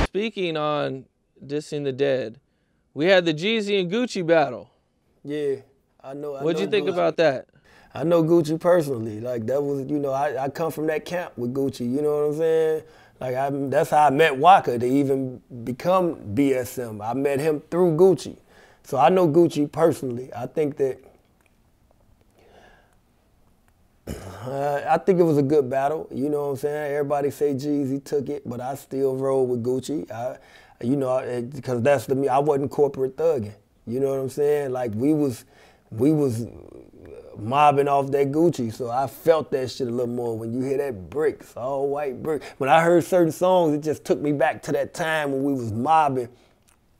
speaking on dissing the dead, we had the Jeezy and Gucci battle. Yeah, I know. What'd you think Gucci. about that? I know Gucci personally. Like, that was, you know, I come from that camp with Gucci. You know what I'm saying? Like, that's how I met Waka to even become BSM. I met him through Gucci. So I know Gucci personally. I think that it was a good battle. You know what I'm saying? Everybody say Jeezy took it, but I still roll with Gucci. Because that's the me. I wasn't corporate thugging. You know what I'm saying? Like, we was mobbing off that Gucci, so I felt that shit a little more. When you hear that bricks, all white brick. When I heard certain songs, it just took me back to that time when we was mobbing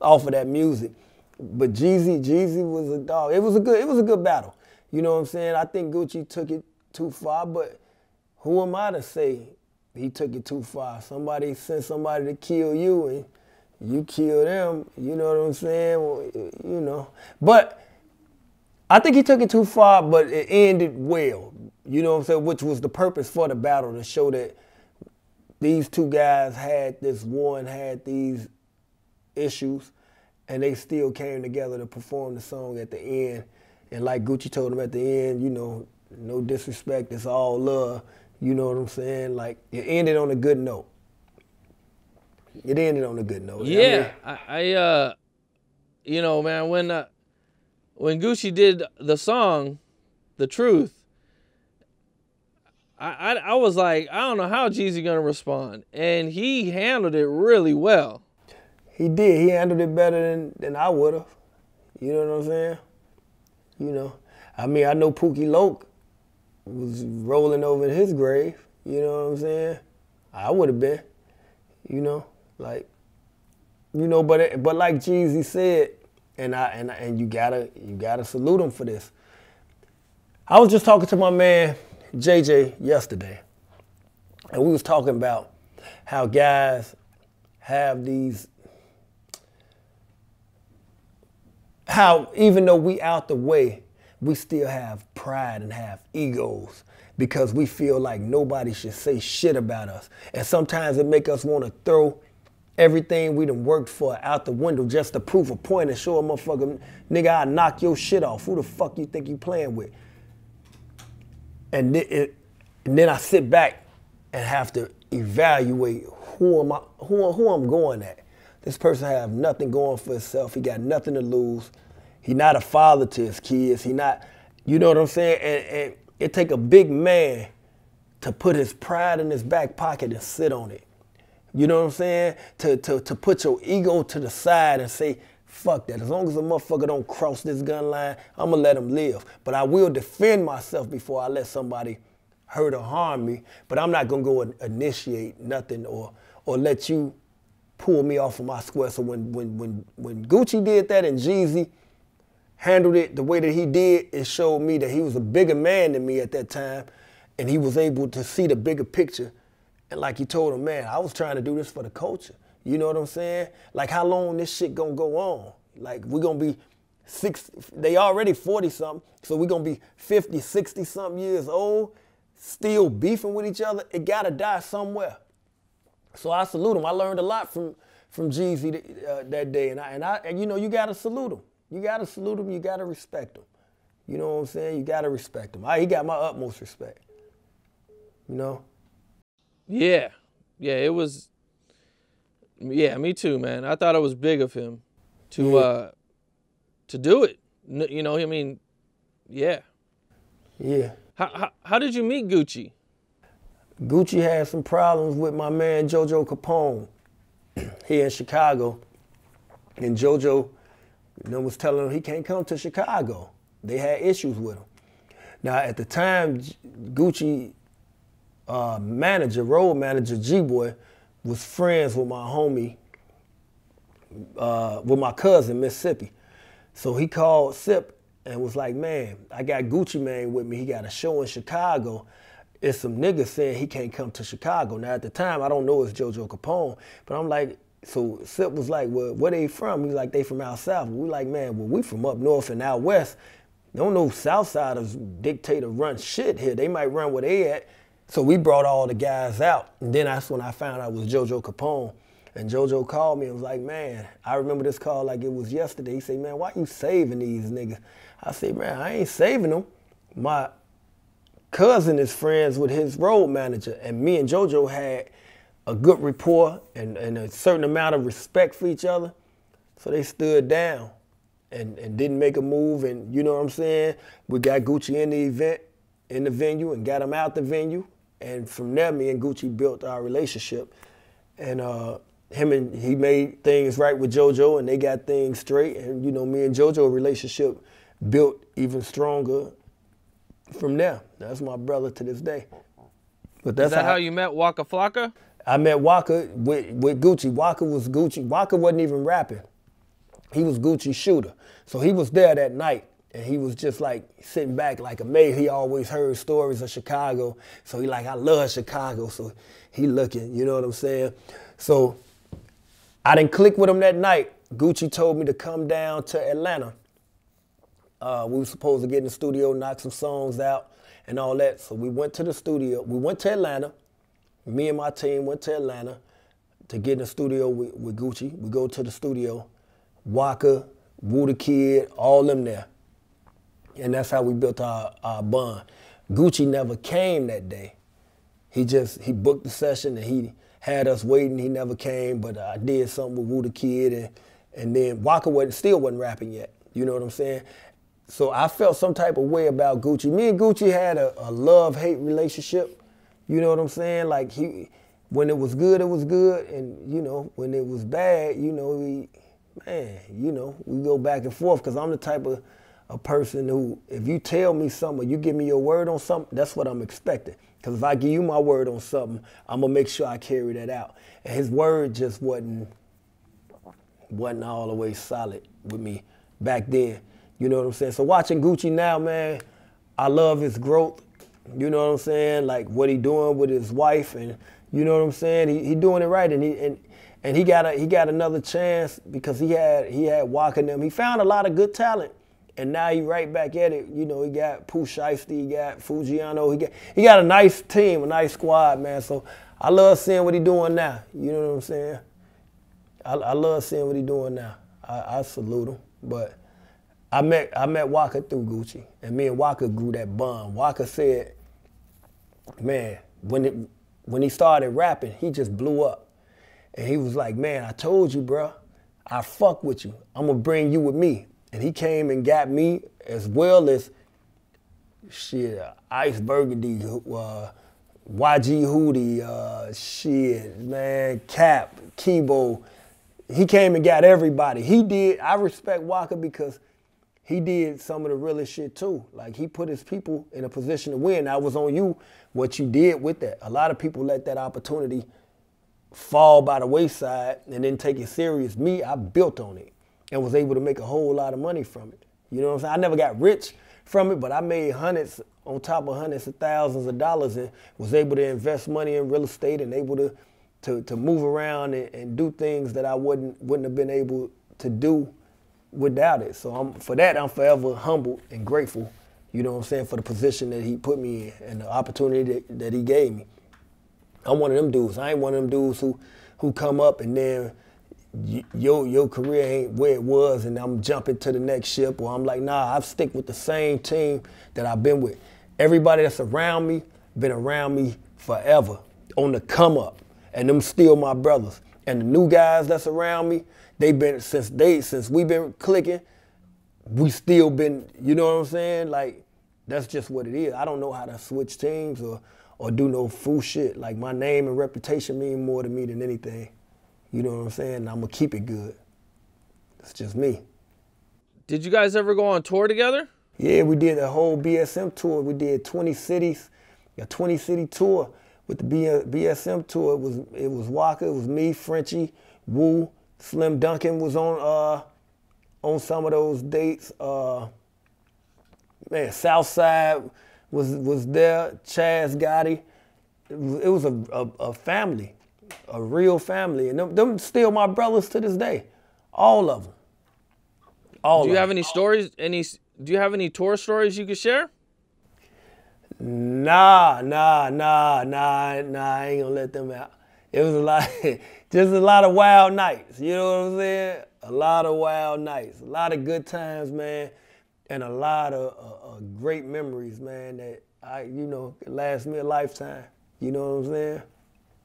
off of that music. But Jeezy was a dog. It was a good battle. You know what I'm saying? I think Gucci took it too far, but who am I to say he took it too far? Somebody sent somebody to kill you and you kill them. You know what I'm saying? Well, you know, but I think he took it too far, but it ended well. You know what I'm saying? Which was the purpose for the battle, to show that these two guys had these issues, and they still came together to perform the song at the end. And like Gucci told him at the end, you know, no disrespect, it's all love. You know what I'm saying? Like, it ended on a good note. It ended on a good note. Yeah, I you know, man, when Gucci did the song, The Truth, I was like, I don't know how Jeezy gonna respond. And he handled it really well. He did. He handled it better than I would have. You know what I'm saying? You know. I mean, I know Pookie Loke was rolling over in his grave. You know what I'm saying? I would have been. You know, like, you know, but like Jeezy said, and you gotta salute him for this. I was just talking to my man JJ yesterday, and we was talking about how guys have these, how even though we out the way, we still have pride and have egos because we feel like nobody should say shit about us. And sometimes it make us want to throw everything we done worked for out the window just to prove a point and show a motherfucker, nigga, I'll knock your shit off. Who the fuck you think you playing with? And then I sit back and have to evaluate who I'm going at. This person have nothing going for himself. He got nothing to lose. He not a father to his kids. He not, you know what I'm saying? And it take a big man to put his pride in his back pocket and sit on it. You know what I'm saying? To put your ego to the side and say, fuck that. As long as a motherfucker don't cross this gun line, I'm gonna let him live. But I will defend myself before I let somebody hurt or harm me. But I'm not gonna go and initiate nothing or let you pull me off of my square. So when Gucci did that and Jeezy handled it the way that he did, it showed me that he was a bigger man than me at that time, and he was able to see the bigger picture. And like he told him, man, I was trying to do this for the culture. You know what I'm saying? Like, how long this shit gonna go on? Like, we're gonna be they already 40-something, so we're gonna be 50, 60-something years old, still beefing with each other. It gotta die somewhere. So I salute him. I learned a lot from Jeezy that day, and you know, you gotta salute him. You gotta salute him. You gotta respect him. You know what I'm saying? You gotta respect him. He got my utmost respect. You know? Yeah, it was. Yeah, me too, man. I thought it was big of him to do it. You know, I mean, yeah. Yeah. How did you meet Gucci? Gucci had some problems with my man JoJo Capone here in Chicago, and JoJo, was telling him he can't come to Chicago. They had issues with him. Now, at the time, Gucci road manager G-Boy, was friends with my homie, with my cousin, Mississippi. So he called Sip and was like, man, I got Gucci Mane with me. He got a show in Chicago. It's some niggas saying he can't come to Chicago. Now, at the time, I don't know it's JoJo Capone, but I'm like, so Sip was like, well, where they from? He's like, they from out south. We like, man, well, we from up north and out west. Don't know Southsiders dictate or run shit here. They might run where they at. So we brought all the guys out. And then that's when I found out it was JoJo Capone. And JoJo called me and was like, man, I remember this call like it was yesterday. He said, man, why you saving these niggas? I said, man, I ain't saving them. My cousin is friends with his road manager, and me and JoJo had a good rapport and a certain amount of respect for each other. So they stood down and didn't make a move, and you know what I'm saying? We got Gucci in the event, in the venue, and got him out the venue. And from there, me and Gucci built our relationship. And he made things right with JoJo, and they got things straight. And you know, me and JoJo relationship built even stronger from there. That's my brother to this day. But that's Is that how you met Waka Flocka? I met Waka with Gucci. Waka was Gucci. Waka wasn't even rapping. He was Gucci's shooter. So he was there that night, and he was just like sitting back like amazed. He always heard stories of Chicago. So he like, I love Chicago. So he looking, you know what I'm saying? So I didn't click with him that night. Gucci told me to come down to Atlanta. We were supposed to get in the studio, knock some songs out and all that. So we went to the studio. We went to Atlanta. Me and my team went to Atlanta to get in the studio with Gucci. We go to the studio. Waka, Woo the Kid, all them there. And that's how we built our bond. Gucci never came that day. He booked the session and he had us waiting. He never came, but I did something with Woo the Kid, and then Waka still wasn't rapping yet. You know what I'm saying? So I felt some type of way about Gucci. Me and Gucci had a love-hate relationship. You know what I'm saying? Like when it was good, and you know, when it was bad, you know, we go back and forth, because I'm the type of a person who, if you tell me something, or you give me your word on something, that's what I'm expecting. Because if I give you my word on something, I'm gonna make sure I carry that out. And his word just wasn't all the way solid with me back then. You know what I'm saying? So watching Gucci now, man, I love his growth. You know what I'm saying? Like what he doing with his wife, and you know what I'm saying? He doing it right, and he got another chance because he had Waka and them. He found a lot of good talent, and now he right back at it. You know, he got Pooh Shiesty, he got Fujiano, he got a nice team, a nice squad, man. So I love seeing what he doing now. You know what I'm saying? I love seeing what he doing now. I salute him, but I met Waka through Gucci, and me and Waka grew that bond. Waka said, man, when he started rapping, he just blew up. And he was like, man, I told you, bro, I fuck with you. I'm gonna bring you with me. And he came and got me, as well as Ice Burgundy, YG Hootie, man, Cap, Kibo. He came and got everybody. I respect Waka because he did some of the realest shit too. Like, he put his people in a position to win. That was on you, what you did with that. A lot of people let that opportunity fall by the wayside and then take it serious. Me, I built on it and was able to make a whole lot of money from it. You know what I'm saying? I never got rich from it, but I made hundreds on top of hundreds of thousands of dollars, and was able to invest money in real estate and able to move around and do things that I wouldn't have been able to do without it. So for that, I'm forever humbled and grateful, you know what I'm saying, for the position that he put me in and the opportunity that he gave me. I'm one of them dudes. I ain't one of them dudes who come up and then your career ain't where it was and I'm jumping to the next ship, or I'm like, nah, I stick with the same team that I've been with. Everybody that's around me been around me forever, on the come up, and them still my brothers. And the new guys that's around me, they been since we been clicking, we still been, you know what I'm saying? Like, that's just what it is. I don't know how to switch teams or do no fool shit. Like, my name and reputation mean more to me than anything. You know what I'm saying? I'm gonna keep it good. It's just me. Did you guys ever go on tour together? Yeah, we did a whole BSM tour. We did 20 cities, a 20-city tour. With the BSM tour, it was Waka, it was me, Frenchie, Woo, Slim Duncan was on some of those dates. Man, Southside was there, Chaz Gotti. It was a family, a real family. And them still my brothers to this day. All of them. Do you have any stories, do you have any tour stories you could share? Nah, I ain't gonna let them out. It was a lot, just a lot of wild nights. You know what I'm saying? A lot of wild nights, a lot of good times, man, and a lot of great memories, man. That can last me a lifetime. You know what I'm saying?